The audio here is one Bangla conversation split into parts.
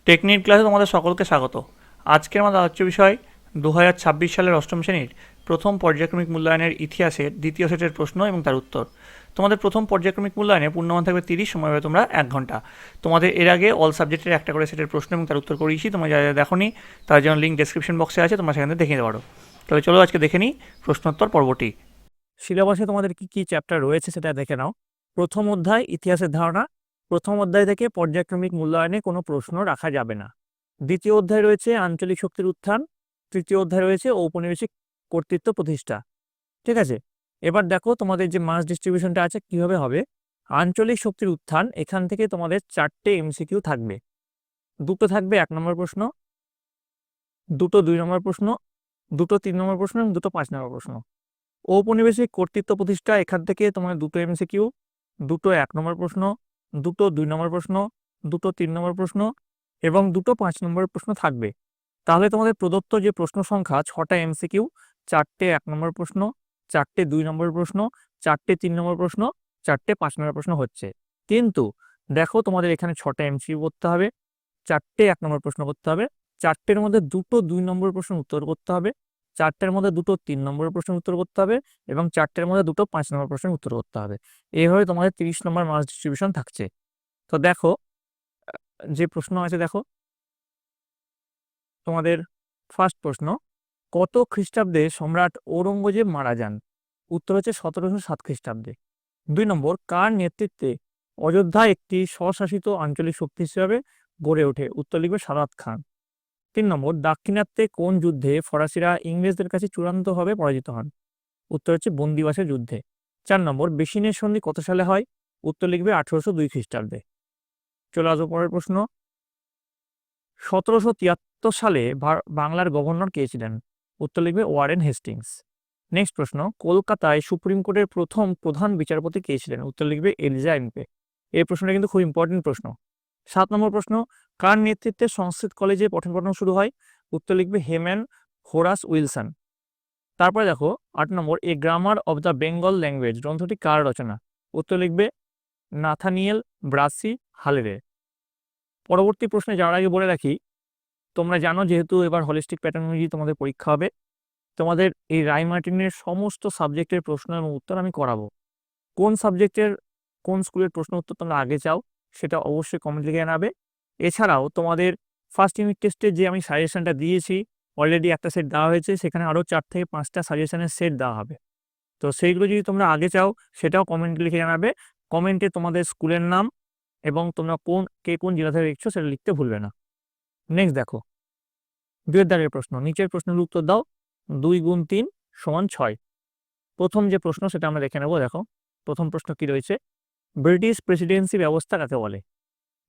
টেকনিক ক্লাসে তোমাদের সকলকে স্বাগত। আজকের আমাদের আলোচ্য বিষয় 2026 সালের অষ্টম শ্রেণীর প্রথম পর্যায়ক্রমিক মূল্যায়নের ইতিহাসের দ্বিতীয় সেটের প্রশ্ন এবং তার উত্তর। তোমাদের প্রথম পর্যায়ক্রমিক মূল্যায়নে পূর্ণমান থাকবে 30, সময় হবে তোমরা 1 ঘন্টা। তোমাদের এর আগে অল সাবজেক্টের একটা করে সেটের প্রশ্ন এবং তার উত্তর করিয়েছি, তোমরা যারা দেখোনি তার জন্য লিঙ্ক ডেসক্রিপশন বক্সে আছে, তোমরা সেখানে দেখে নিতে পারো। তাহলে চলো আজকে দেখে নিই প্রশ্নোত্তর পর্বটি। সিলেবাসে তোমাদের কি কি চ্যাপ্টার রয়েছে সেটা দেখে নাও। প্রথম অধ্যায় ইতিহাসের ধারণা। প্রথম অধ্যায় থেকে পর্যায়ক্রমিক মূল্যায়নে কোনো প্রশ্ন রাখা যাবে না। দ্বিতীয় অধ্যায় রয়েছে আঞ্চলিক শক্তির উত্থান। তৃতীয় অধ্যায় রয়েছে ঔপনিবেশিক কর্তৃত্ব প্রতিষ্ঠা। ঠিক আছে, এবার দেখো তোমাদের যে মাস ডিস্ট্রিবিউশনটা আছে কিভাবে হবে। আঞ্চলিক শক্তির উত্থান, এখান থেকে তোমাদের 4টে এমসিকিউ থাকবে। দুটো থাকবে 1 নম্বর প্রশ্ন, দুটো 2 নম্বর প্রশ্ন, দুটো 3 নম্বর প্রশ্ন এবং দুটো 5 নম্বর প্রশ্ন। ঔপনিবেশিক কর্তৃত্ব প্রতিষ্ঠা, এখান থেকে তোমার দুটো এমসিকিউ, দুটো 1 নম্বর প্রশ্ন, দুটো 2 নম্বর প্রশ্ন, দুটো 3 নম্বর প্রশ্ন এবং দুটো 5 নম্বর প্রশ্ন থাকবে। তাহলে তোমাদের প্রদত্ত যে প্রশ্ন সংখ্যা 6টা এমসিকিউ, 4টে 1 নম্বর প্রশ্ন, 4টে 2 নম্বর প্রশ্ন, 4টে 3 নম্বর প্রশ্ন, 4টে 5 নম্বর প্রশ্ন হচ্ছে। কিন্তু দেখো তোমাদের এখানে 6টা এমসিকিউ করতে হবে, 4টে 1 নম্বর প্রশ্ন করতে হবে, 4টের মধ্যে দুটো 2 নম্বর প্রশ্ন উত্তর করতে হবে, 4টের মধ্যে দুটো 3 নম্বর প্রশ্ন উত্তর করতে হবে এবং 4টের মধ্যে দুটো 5 নম্বর প্রশ্নের উত্তর করতে হবে। এইভাবে তোমাদের 30 নম্বর মার্কস ডিস্ট্রিবিউশন থাকছে। তো দেখো যে প্রশ্ন আছে, দেখো তোমাদের ফার্স্ট প্রশ্ন, কত খ্রিস্টাব্দে সম্রাট ঔরঙ্গজেব মারা যান? উত্তর হচ্ছে 1707 খ্রিস্টাব্দে। 2 নম্বর, কার নেতৃত্বে অযোধ্যা একটি স্বশাসিত আঞ্চলিক শক্তি হিসেবে গড়ে ওঠে? উত্তর লিখবে সাদাত খান। 3 নম্বর, দাক্ষিণাত্যে কোন যুদ্ধে ফরাসিরা ইংরেজদের কাছে চূড়ান্তভাবে পরাজিত হন? উত্তর হচ্ছে বন্দিবাসের যুদ্ধে। 4 নম্বর, বেসিনের সন্ধি কত সালে হয়? উত্তর লিখবে 1802 খ্রিস্টাব্দে। চলে আসবো পরের প্রশ্ন, 1773 সালে বাংলার গভর্নর কে ছিলেন? উত্তর লিখবে ওয়ারেন হেস্টিংস। নেক্সট প্রশ্ন, কলকাতায় সুপ্রিম কোর্টের প্রথম প্রধান বিচারপতি কে ছিলেন? উত্তর লিখবে এলিজা এমপে। এই প্রশ্নটা কিন্তু খুব ইম্পর্টেন্ট প্রশ্ন। 7 নম্বর প্রশ্ন, কার নেতৃত্বে সংস্কৃত কলেজে পঠন পাঠন শুরু হয়? উত্তর লিখবে হেমেন হোরাস উইলসন। তারপরে দেখো 8 নম্বর, a grammar of the Bengal language গ্রন্থটি কার রচনা? উত্তর লিখবে নাথানিয়েল ব্রাসি হালেরে। পরবর্তী প্রশ্নে যাওয়ার আগে বলে রাখি, তোমরা জানো যেহেতু এবার হলিস্টিক প্যাটার্ন অনুযায়ী তোমাদের পরীক্ষা হবে, তোমাদের এই রায়মার্টিনের সমস্ত সাবজেক্টের প্রশ্ন এবং উত্তর আমি করাবো। কোন সাবজেক্টের কোন স্কুলের প্রশ্ন উত্তর তোমরা আগে চাও সেটা অবশ্যই কমেন্ট লিখে জানাবে। এছাড়াও তোমাদের ফার্স্ট ইউনিট টেস্টে যে আমি সাজেশনটা দিয়েছি, অলরেডি একটা সেট দেওয়া হয়েছে, সেখানে আরও 4 থেকে 5টা সাজেশনের সেট দেওয়া হবে। তো সেইগুলো যদি তোমরা আগে চাও সেটাও কমেন্টে লিখে জানাবে। কমেন্টে তোমাদের স্কুলের নাম এবং তোমরা কে কোন জেলা থেকে লিখছো সেটা লিখতে ভুলবে না। নেক্সট দেখো 2 এর দাগের প্রশ্ন, নিচের প্রশ্নের উত্তর দাও। 2 গুণ 3 সমান 6। প্রথম যে প্রশ্ন সেটা আমরা দেখে নেব। দেখো প্রথম প্রশ্ন কি রয়েছে, ব্রিটিশ প্রেসিডেন্সি ব্যবস্থা কাকে বলে?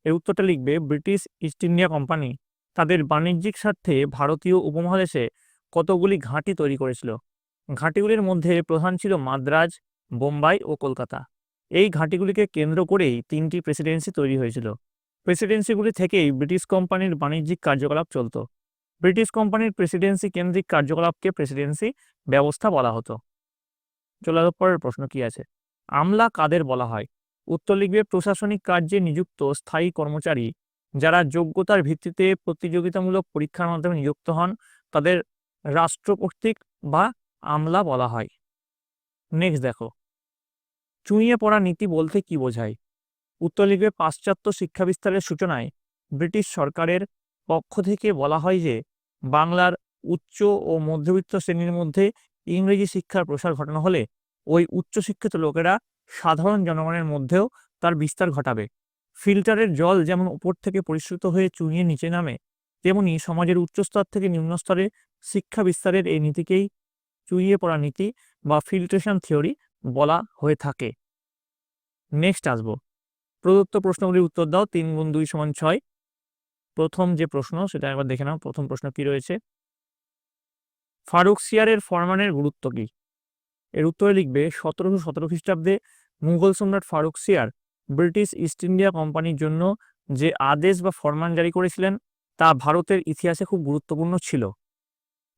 এর উত্তরটা লিখবে ব্রিটিশ ইস্ট ইন্ডিয়া কোম্পানি তাদের বাণিজ্যিক স্বার্থে ভারতীয় উপমহাদেশে কতগুলি ঘাঁটি তৈরি করেছিল। ঘাঁটিগুলির মধ্যে প্রধান ছিল মাদ্রাজ, বোম্বাই ও কলকাতা। এই ঘাঁটিগুলিকে কেন্দ্র করেই 3টি প্রেসিডেন্সি তৈরি হয়েছিল। প্রেসিডেন্সিগুলি থেকেই ব্রিটিশ কোম্পানির বাণিজ্যিক কার্যকলাপ চলত। ব্রিটিশ কোম্পানির প্রেসিডেন্সি কেন্দ্রিক কার্যকলাপকে প্রেসিডেন্সি ব্যবস্থা বলা হতো। চলে আসো পরের প্রশ্ন কি আছে, আমলা কাদের বলা হয়? উত্তর লিখবে প্রশাসনিক কার্যে নিযুক্ত স্থায়ী কর্মচারী যারা যোগ্যতার ভিত্তিতে প্রতিযোগিতামূলক পরীক্ষার মাধ্যমে নিযুক্ত হন তাদের রাষ্ট্র কর্তৃক বা আমলা বলা হয়। নেক্সট দেখো, চুঁইয়ে পড়া নীতি বলতে কি বোঝায়? উত্তর লিখবে পাশ্চাত্য শিক্ষা বিস্তারের সূচনায় ব্রিটিশ সরকারের পক্ষ থেকে বলা হয় যে বাংলার উচ্চ ও মধ্যবিত্ত শ্রেণীর মধ্যে ইংরেজি শিক্ষার প্রসার ঘটানো হলে ওই উচ্চশিক্ষিত লোকেরা সাধারণ জনগণের মধ্যেও তার বিস্তার ঘটাবে। ফিল্টারের জল যেমন উপর থেকে পরিশ্রুত হয়ে চুঁইয়ে নিচে নামে, তেমনি সমাজের উচ্চস্তর থেকে নিম্ন স্তরে শিক্ষা বিস্তারের এই নীতিকেই চুঁইয়ে পড়া নীতি বা ফিল্ট্রেশন থিওরি বলা হয়ে থাকে। নেক্সট আসবো, প্রদত্ত প্রশ্নগুলির উত্তর দাও। 3 গুণ 2 সমান 6। প্রথম যে প্রশ্ন সেটা একবার দেখে নাও। প্রথম প্রশ্ন কি রয়েছে, ফারুকসিয়ারের ফরমানের গুরুত্ব কি? এর উত্তরে লিখবে 1717 খ্রিস্টাব্দে মুঘল সম্রাট ফারুকসিয়ার ব্রিটিশ ইস্ট ইন্ডিয়া কোম্পানির জন্য যে আদেশ বা ফরমান জারি করেছিলেন তা ভারতের ইতিহাসে খুব গুরুত্বপূর্ণ ছিল।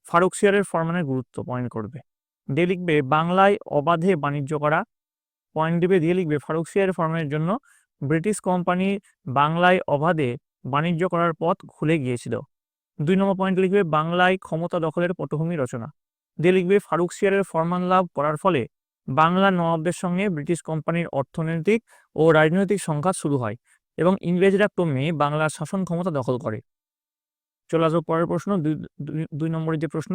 ফারুকসিয়ারের ফরমানের গুরুত্ব পয়েন্ট করবে, দিয়ে লিখবে বাংলায় অবাধে বাণিজ্য করা। পয়েন্ট দিবে, দিয়ে লিখবে ফারুকসিয়ারের ফরমানের জন্য ব্রিটিশ কোম্পানি বাংলায় অবাধে বাণিজ্য করার পথ খুলে গিয়েছিল। 2 নম্বর পয়েন্ট লিখবে বাংলায় ক্ষমতা দখলের পটভূমি রচনা। দিয়ে লিখবে ফারুকসিয়ারের ফরমান লাভ করার ফলে বাংলা নবাবদের সঙ্গে ব্রিটিশ কোম্পানির অর্থনৈতিক ও রাজনৈতিক সংঘাত শুরু হয় এবং ইংরেজরা ক্রমে বাংলার শাসন ক্ষমতা দখল করে। চলে আসবো পরের প্রশ্ন, 2 নম্বরের যে প্রশ্ন,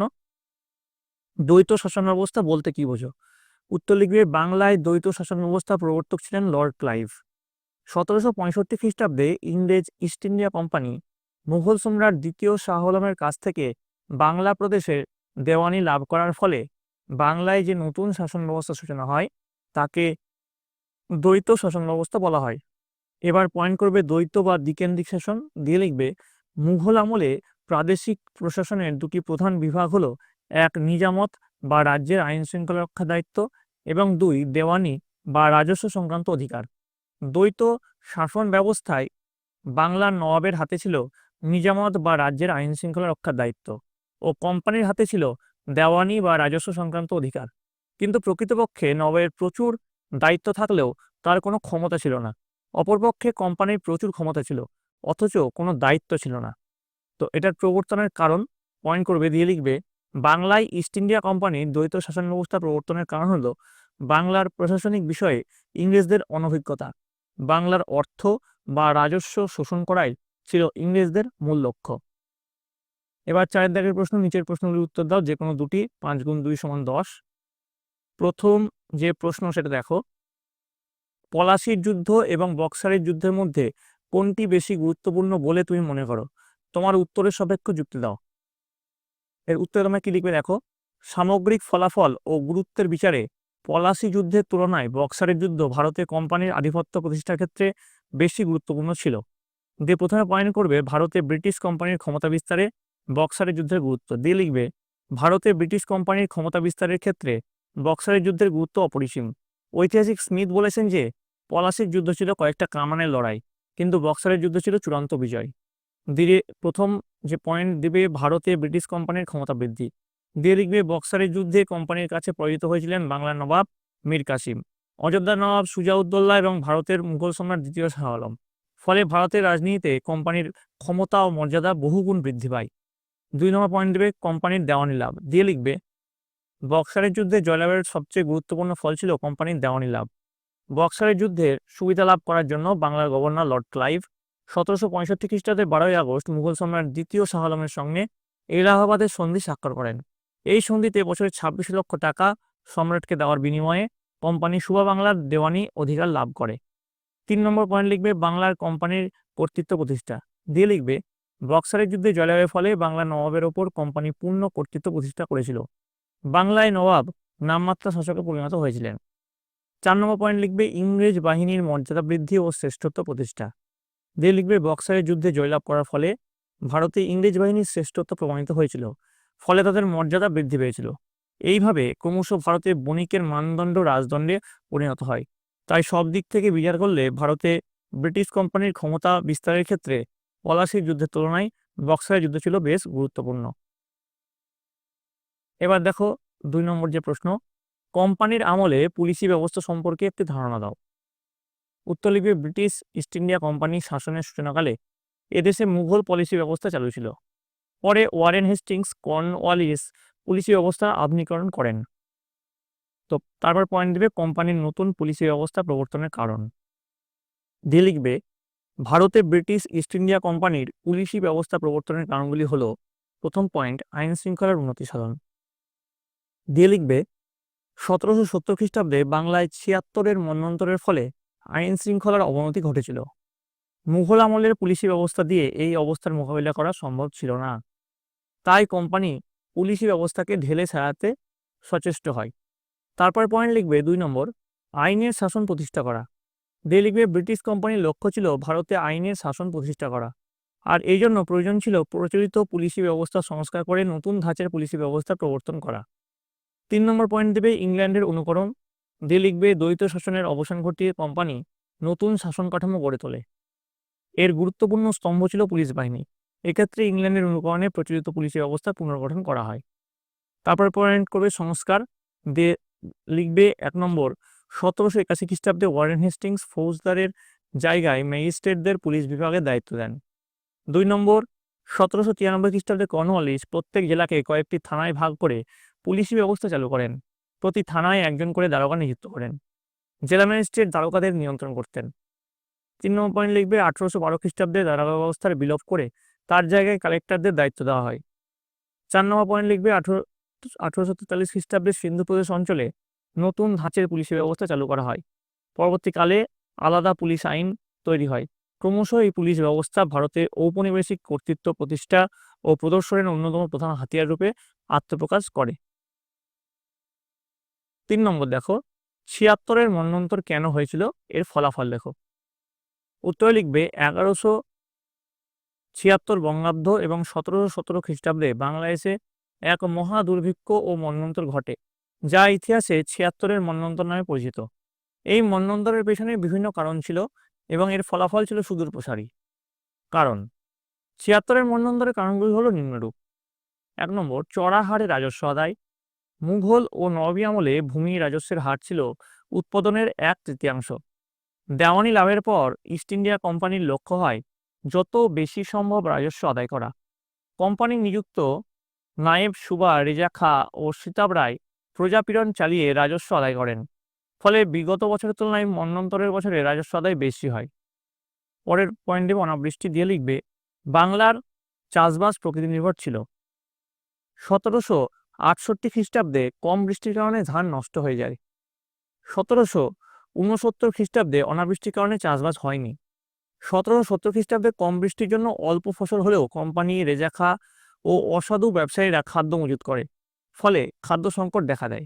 দ্বৈত শাসন ব্যবস্থা বলতে কি বোঝো? উত্তর লিখবে বাংলায় দ্বৈত শাসন ব্যবস্থা প্রবর্তক ছিলেন লর্ড ক্লাইভ। 1765 খ্রিস্টাব্দে ইংরেজ ইস্ট ইন্ডিয়া কোম্পানি মুঘল সম্রাট দ্বিতীয় শাহ আলমের কাছ থেকে বাংলা প্রদেশের দেওয়ানি লাভ করার ফলে বাংলায় যে নতুন শাসন ব্যবস্থা সূচনা হয় তাকে দ্বৈত শাসন ব্যবস্থা বলা হয়। এবার পয়েন্ট করবে দ্বৈত বা দ্বিকেন্দ্রিক শাসন। দিয়ে লিখবে মুঘল আমলে প্রাদেশিক প্রশাসনের দুটি প্রধান বিভাগ হলো, এক নিজামত বা রাজ্যের আইন শৃঙ্খলা রক্ষা দায়িত্ব, এবং 2 দেওয়ানি বা রাজস্ব সংক্রান্ত অধিকার। দ্বৈত শাসন ব্যবস্থায় বাংলার নবাবের হাতে ছিল নিজামত বা রাজ্যের আইন শৃঙ্খলা রক্ষার দায়িত্ব ও কোম্পানির হাতে ছিল দেওয়ানি বা রাজস্ব সংক্রান্ত অধিকার। কিন্তু প্রকৃতপক্ষে নবাবের প্রচুর দায়িত্ব থাকলেও তার কোনো ক্ষমতা ছিল না। অপরপক্ষে কোম্পানির প্রচুর ক্ষমতা ছিল অথচ কোনো দায়িত্ব ছিল না। তো এটার প্রবর্তনের কারণ পয়েন্ট করবে, দিয়ে লিখবে বাংলায় ইস্ট ইন্ডিয়া কোম্পানির দ্বৈত শাসন ব্যবস্থা প্রবর্তনের কারণ হলো বাংলার প্রশাসনিক বিষয়ে ইংরেজদের অনভিজ্ঞতা। বাংলার অর্থ বা রাজস্ব শোষণ করাই ছিল ইংরেজদের মূল লক্ষ্য। এবার 4 দাগের প্রশ্ন, নিচের প্রশ্নগুলির উত্তর দাও, যে কোনো দুটি। 5 গুণ 2 সমান 10। প্রথম যে প্রশ্ন সেটা দেখো, পলাশির যুদ্ধ এবং বক্সারের যুদ্ধের মধ্যে কোনটি বেশি গুরুত্বপূর্ণ বলে তুমি মনে করো? তোমার উত্তরের সাপেক্ষ যুক্তি দাও। এর উত্তরে তোমরা কি লিখবে দেখো, সামগ্রিক ফলাফল ও গুরুত্বের বিচারে পলাশি যুদ্ধের তুলনায় বক্সারের যুদ্ধ ভারতে কোম্পানির আধিপত্য প্রতিষ্ঠার ক্ষেত্রে বেশি গুরুত্বপূর্ণ ছিল। দিয়ে প্রথমে পয়েন্ট করবে ভারতে ব্রিটিশ কোম্পানির ক্ষমতা বিস্তারে বক্সারের যুদ্ধের গুরুত্ব। দিয়ে লিখবে ভারতে ব্রিটিশ কোম্পানির ক্ষমতা বিস্তারের ক্ষেত্রে বক্সারের যুদ্ধের গুরুত্ব অপরিসীম। ঐতিহাসিক স্মিথ বলেছেন যে পলাশির যুদ্ধ ছিল কয়েকটা কামানের লড়াই, কিন্তু বক্সারের যুদ্ধ ছিল চূড়ান্ত বিজয়। দিয়ে প্রথম যে পয়েন্ট দিবে ভারতে ব্রিটিশ কোম্পানির ক্ষমতা বৃদ্ধি। দিয়ে লিখবে বক্সারের যুদ্ধে কোম্পানির কাছে পরাজিত হয়েছিলেন বাংলার নবাব মীর কাসিম, অযোধ্যার নবাব সুজাউদ্দৌলা এবং ভারতের মুঘল সম্রাট দ্বিতীয় শাহ আলম। ফলে ভারতের রাজনীতিতে কোম্পানির ক্ষমতা ও মর্যাদা বহুগুণ বৃদ্ধি পায়। 2 নম্বর পয়েন্ট দেবে কোম্পানির দেওয়ানি লাভ। দিয়ে লিখবে বক্সারের যুদ্ধে জয়লাভের সবচেয়ে গুরুত্বপূর্ণ ফল ছিল কোম্পানির দেওয়ানি লাভ। বক্সারের যুদ্ধের সুবিধা লাভ করার জন্য বাংলার গভর্নর লর্ড ক্লাইভ 1765 খ্রিস্টাব্দের 12ই আগস্ট মুঘল সম্রাট দ্বিতীয় শাহ আলমের সঙ্গে এলাহাবাদের সন্ধি স্বাক্ষর করেন। এই সন্ধিতে বছরে 26 লক্ষ টাকা সম্রাটকে দেওয়ার বিনিময়ে কোম্পানি সুবা বাংলার দেওয়ানি অধিকার লাভ করে। 3 নম্বর পয়েন্ট লিখবে বাংলার কোম্পানির কর্তৃত্ব প্রতিষ্ঠা। দিয়ে লিখবে বক্সারের যুদ্ধে জয়লাভের ফলে বাংলার নবাবের ওপর কোম্পানি পূর্ণ কর্তৃত্ব প্রতিষ্ঠা করেছিল। বাংলায় নবাব নামমাত্র শাসকে পরিণত হয়েছিলেন। 4 নম্বর পয়েন্ট লিখবে ইংরেজ বাহিনীর মর্যাদা বৃদ্ধি ও শ্রেষ্ঠত্ব প্রতিষ্ঠা। দিয়ে লিখবে বক্সারের যুদ্ধে জয়লাভ করার ফলে ভারতে ইংরেজ বাহিনীর শ্রেষ্ঠত্ব প্রমাণিত হয়েছিল, ফলে তাদের মর্যাদা বৃদ্ধি পেয়েছিল। এইভাবে ক্রমশ ভারতে বণিকের মানদণ্ড রাজদণ্ডে পরিণত হয়। তাই সব দিক থেকে বিচার করলে ভারতে ব্রিটিশ কোম্পানির ক্ষমতা বিস্তারের ক্ষেত্রে পলাশির যুদ্ধের তুলনায় বক্সারের যুদ্ধ ছিল বেশ গুরুত্বপূর্ণ। এবার দেখো 2 নম্বর যে প্রশ্ন, কোম্পানির আমলে পুলিশি ব্যবস্থা সম্পর্কে একটি ধারণা দাও। উত্তর লিখবে ব্রিটিশ ইস্ট ইন্ডিয়া কোম্পানি শাসনের সূচনাকালে এদেশে মুঘল পলিসি ব্যবস্থা চালু ছিল। পরে ওয়ারেন হেস্টিংস কর্নওয়ালিস পুলিশি ব্যবস্থা আধুনিকরণ করেন। তো তারপর পয়েন্ট দেবে কোম্পানির নতুন পুলিশি ব্যবস্থা প্রবর্তনের কারণ। দিয়ে লিখবে ভারতে ব্রিটিশ ইস্ট ইন্ডিয়া কোম্পানির পুলিশি ব্যবস্থা প্রবর্তনের কারণগুলি হলো, প্রথম পয়েন্ট আইন শৃঙ্খলার উন্নতি সাধন। দিয়ে লিখবে 1770 খ্রিস্টাব্দে বাংলায় 76-এর মন্বন্তরের ফলে আইন শৃঙ্খলার অবনতি ঘটেছিল। মুঘল আমলের পুলিশি ব্যবস্থা দিয়ে এই অবস্থার মোকাবিলা করা সম্ভব ছিল না। তাই কোম্পানি পুলিশি ব্যবস্থাকে ঢেলে সারাতে সচেষ্ট হয়। তারপর পয়েন্ট লিখবে 2 নম্বর আইনের শাসন প্রতিষ্ঠা করা। দিয়ে লিখবে ব্রিটিশ কোম্পানির লক্ষ্য ছিল ভারতে আইনের শাসন প্রতিষ্ঠা করা, আর এই জন্য প্রয়োজন ছিল প্রচলিত পুলিশি ব্যবস্থা সংস্কার করে নতুন ধাঁচের পুলিশি ব্যবস্থা প্রবর্তন করা। 3 নম্বর পয়েন্ট দেবে ইংল্যান্ডের অনুকরণ। দিয়ে লিখবে দ্বৈত শাসনের অবসান ঘটিয়ে কোম্পানি নতুন শাসন কাঠামো গড়ে তোলে। এর গুরুত্বপূর্ণ স্তম্ভ ছিল পুলিশ বাহিনী। এক্ষেত্রে ইংল্যান্ডের অনুকরণে প্রচলিত পুলিশি ব্যবস্থা পুনর্গঠন করা হয়। তারপর পয়েন্ট করবে সংস্কার। দিয়ে লিখবে 1 নম্বর 1781 খ্রিস্টাব্দে ওয়ারেন হেস্টিংস ফৌজদারের জায়গায় ম্যাজিস্ট্রেটদের পুলিশ বিভাগের দায়িত্ব দেন। 2 নম্বর, 1793 খ্রিস্টাব্দে কর্নওয়ালিস প্রত্যেক জেলাকে কয়েকটি থানায় ভাগ করে পুলিশি ব্যবস্থা চালু করেন। প্রতি থানায় একজন করে দারোগা নিযুক্ত করেন। জেলা ম্যাজিস্ট্রেট দারোগাদের নিয়ন্ত্রণ করতেন। 3 নম্বর পয়েন্ট লিখবে 1812 খ্রিস্টাব্দে দারোগা ব্যবস্থার বিলোপ করে তার জায়গায় কালেক্টরদের দায়িত্ব দেওয়া হয়। 4 নম্বর পয়েন্ট লিখবে 1843 খ্রিস্টাব্দে সিন্ধু প্রদেশ অঞ্চলে নতুন ধাঁচের পুলিশি ব্যবস্থা চালু করা হয়। পরবর্তীকালে আলাদা পুলিশ আইন তৈরি হয়। ক্রমশ এই পুলিশ ব্যবস্থা ভারতে ঔপনিবেশিক কর্তৃত্ব প্রতিষ্ঠা ও প্রদর্শনের অন্যতম প্রধান হাতিয়ার রূপে আত্মপ্রকাশ করে। 3 নম্বর দেখো, 76-এর মন্বন্তর কেন হয়েছিল, এর ফলাফল দেখো। উত্তরে লিখবে 1176 বঙ্গাব্দ এবং 1717 খ্রিস্টাব্দে বাংলাদেশে এক মহা দুর্ভিক্ষ ও মন্বন্তর ঘটে, যা ইতিহাসে 76-এর মন্বন্তর নামে পরিচিত। এই মন্বন্তরের পেছনে বিভিন্ন কারণ ছিল এবং এর ফলাফল ছিল সুদূর প্রসারী। কারণ 76-এর মন্বন্তরের কারণগুলি হলো নিম্নরূপ। 1 নম্বর, চড়া হারে রাজস্ব আদায়। মুঘল ও নবাবী আমলে ভূমি রাজস্বের হার ছিল উৎপাদনের 1/3। দেওয়ানি লাভের পর ইস্ট ইন্ডিয়া কোম্পানির লক্ষ্য হয় যত বেশি সম্ভব রাজস্ব আদায় করা। কোম্পানির নিযুক্ত নায়েব সুবা রেজা খা ও সীতাব রায় প্রজাপীড়ন চালিয়ে রাজস্ব আদায় করেন। ফলে বিগত বছরের তুলনায় মন্বন্তরের বছরে রাজস্ব আদায় বেশি হয়। পরের পয়েন্টে অনাবৃষ্টি দিয়ে লিখবে বাংলার চাষবাস প্রকৃতি নির্ভর ছিল। 1768 খ্রিস্টাব্দে কম বৃষ্টির কারণে ধান নষ্ট হয়ে যায়। 1769 খ্রিস্টাব্দে অনাবৃষ্টির কারণে চাষবাস হয়নি। 1770 খ্রিস্টাব্দে কম বৃষ্টির জন্য অল্প ফসল হলেও কোম্পানি, রেজা খা ও অসাধু ব্যবসায়ীরা খাদ্য মজুত করে, ফলে খাদ্য সংকট দেখা দেয়।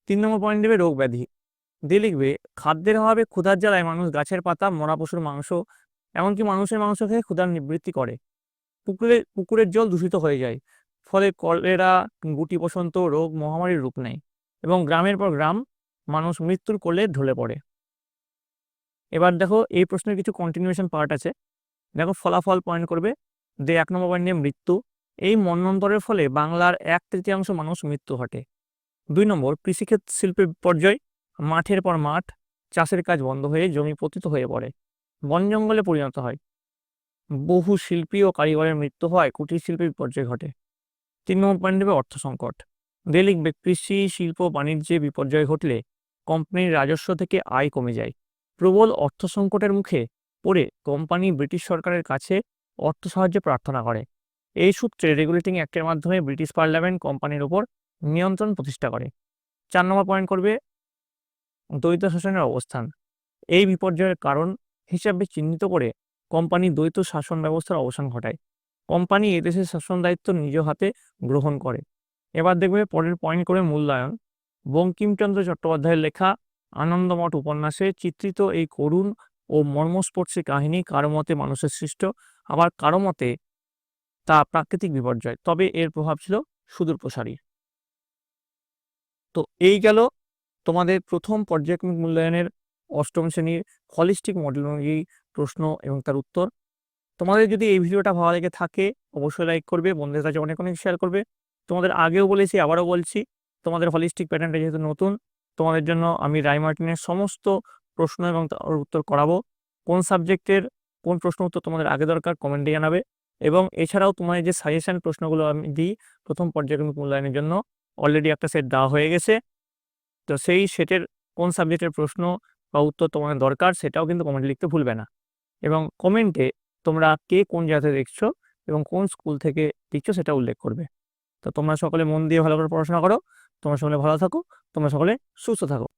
3 নম্বর পয়েন্ট দেবে রোগ ব্যাধি দিয়ে লিখবে খাদ্যের অভাবে ক্ষুধার জ্বালায় মানুষ গাছের পাতা, মরা পশুর মাংস, এমনকি মানুষের মাংস খেয়ে ক্ষুধার নিবৃত্তি করে। পুকুরের জল দূষিত হয়ে যায়, ফলে কলেরা, গুটি বসন্ত রোগ মহামারীর রূপ নেয় এবং গ্রামের পর গ্রাম মানুষ মৃত্যুর কোলে ঢলে পড়ে। এবার দেখো এই প্রশ্নের কিছু কন্টিনিউয়েশন পার্ট আছে। দেখো ফলাফল পয়েন্ট করবে। 1 নম্বর পয়েন্ট নিয়ে মৃত্যু। এই মন্বন্তরের ফলে বাংলার 1/3 মানুষ মৃত্যু ঘটে। 2 নম্বর, কৃষিক্ষেত্র শিল্পের বিপর্যয়। মাঠের পর মাঠ, চাষের কাজ বন্ধ হয়ে জমি পতিত হয়ে পড়ে, বন জঙ্গলে পরিণত হয়। বহু শিল্পী ও কারিগরের মৃত্যু হয়, কুটির শিল্পের বিপর্যয় ঘটে। 3 নম্বর পয়েন্ট দেবে অর্থ সংকট। দিয়ে লিখবে কৃষি, শিল্প, বাণিজ্যে বিপর্যয় ঘটলে কোম্পানির রাজস্ব থেকে আয় কমে যায়। প্রবল অর্থ সংকটের মুখে পড়ে কোম্পানি ব্রিটিশ সরকারের কাছে অর্থ সাহায্য প্রার্থনা করে। এই সূত্রে রেগুলেটিং অ্যাক্টের মাধ্যমে ব্রিটিশ পার্লামেন্ট কোম্পানির উপর নিয়ন্ত্রণ প্রতিষ্ঠা করে। 4 নম্বর পয়েন্ট করবে দ্বৈত শাসনের অবস্থান। এই বিপর্যয়ের কারণ হিসাবে চিহ্নিত করে কোম্পানি দ্বৈত শাসন ব্যবস্থার অবসান ঘটায়। কোম্পানি এদেশের শাসন দায়িত্ব নিজ হাতে গ্রহণ করে। এবার দেখবে পরের পয়েন্ট করে মূল্যায়ন। বঙ্কিমচন্দ্র চট্টোপাধ্যায়ের লেখা আনন্দমঠ উপন্যাসে চিত্রিত এই করুণ ও মর্মস্পর্শী কাহিনী কারো মতে মানুষের সৃষ্ট, আবার কারো মতে তা প্রাকৃতিক বিপর্যয়, তবে এর প্রভাব ছিল সুদূর প্রসারী। তো এই গেল তোমাদের প্রথম পর্যায়ক্রমিক মূল্যায়নের অষ্টম শ্রেণীর হলিস্টিক মডেল অনুযায়ী প্রশ্ন এবং তার উত্তর। তোমাদের যদি এই ভিডিওটা ভালো লেগে থাকে অবশ্যই লাইক করবে, বন্ধুদের কাছে অনেক অনেক শেয়ার করবে। তোমাদের আগেও বলেছি, আবারও বলছি, তোমাদের হলিস্টিক প্যাটার্নটা যেহেতু নতুন, তোমাদের জন্য আমি রায় মার্টিনের সমস্ত প্রশ্ন এবং তার উত্তর করাবো। কোন সাবজেক্টের কোন প্রশ্ন উত্তর তোমাদের আগে দরকার কমেন্টে জানাবে। এবং এছাড়াও তোমাদের যে সাজেশন প্রশ্নগুলো আমি দিই প্রথম পর্যায়ক্রমিক মূল্যায়নের জন্য, অলরেডি একটা সেট দেওয়া হয়ে গেছে। তো সেই সেটের কোন সাবজেক্টের প্রশ্ন বা উত্তর তোমাদের দরকার সেটাও কিন্তু কমেন্টে লিখতে ভুলবে না। এবং কমেন্টে তোমরা কে কোন জায়গাতে দেখছো এবং কোন স্কুল থেকে দেখছো সেটা উল্লেখ করবে। তো তোমরা সকলে মন দিয়ে ভালো করে পড়াশোনা করো, তোমরা সকলে ভালো থাকো, তোমরা সকলে সুস্থ থাকো।